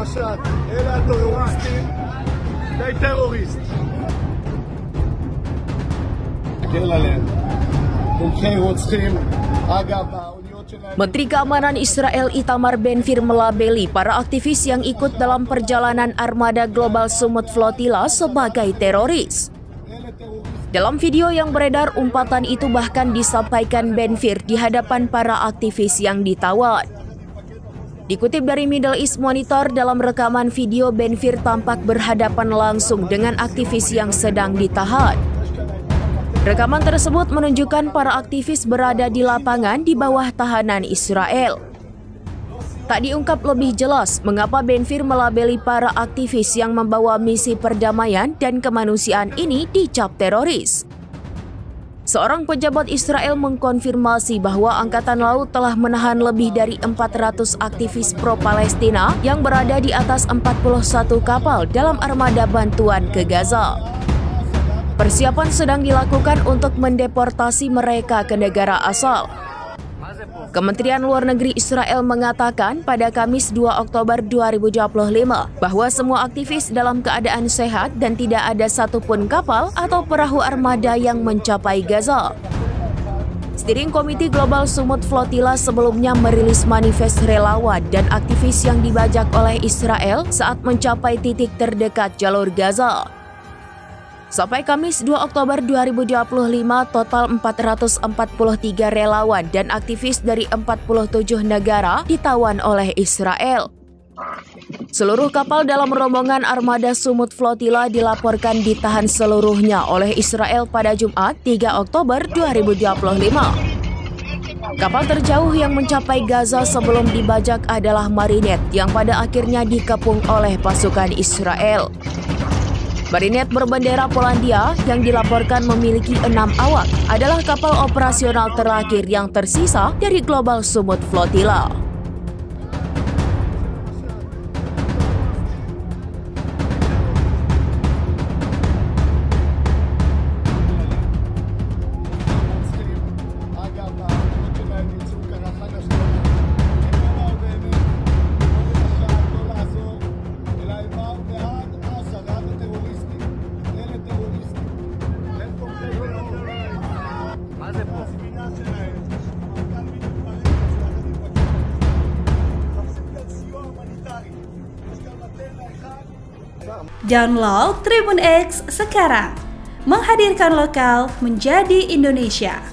משט, אלה הטרוריסטים, די טרוריסט. תקל עליהם, תומכי רוצחים, אגב, Menteri Keamanan Israel Itamar Ben-Gvir melabeli para aktivis yang ikut dalam perjalanan armada Global Summit Flotilla sebagai teroris. Dalam video yang beredar, umpatan itu bahkan disampaikan Ben-Gvir di hadapan para aktivis yang ditawan. Dikutip dari Middle East Monitor, dalam rekaman video Ben-Gvir tampak berhadapan langsung dengan aktivis yang sedang ditahan. Rekaman tersebut menunjukkan para aktivis berada di lapangan di bawah tahanan Israel. Tak diungkap lebih jelas mengapa Ben-Gvir melabeli para aktivis yang membawa misi perdamaian dan kemanusiaan ini dicap teroris. Seorang pejabat Israel mengkonfirmasi bahwa Angkatan Laut telah menahan lebih dari 400 aktivis pro-Palestina yang berada di atas 41 kapal dalam armada bantuan ke Gaza. Persiapan sedang dilakukan untuk mendeportasi mereka ke negara asal. Kementerian Luar Negeri Israel mengatakan pada Kamis 2 Oktober 2025 bahwa semua aktivis dalam keadaan sehat dan tidak ada satupun kapal atau perahu armada yang mencapai Gaza. Steering Committee Global Summit Flotilla sebelumnya merilis manifest relawan dan aktivis yang dibajak oleh Israel saat mencapai titik terdekat jalur Gaza. Sampai Kamis 2 Oktober 2025, total 443 relawan dan aktivis dari 47 negara ditawan oleh Israel. Seluruh kapal dalam rombongan armada Summit Flotilla dilaporkan ditahan seluruhnya oleh Israel pada Jumat 3 Oktober 2025. Kapal terjauh yang mencapai Gaza sebelum dibajak adalah Marinette yang pada akhirnya dikepung oleh pasukan Israel. Marinette berbendera Polandia yang dilaporkan memiliki 6 awak adalah kapal operasional terakhir yang tersisa dari Global Summit Flotilla. Download Tribun X sekarang, menghadirkan lokal menjadi Indonesia.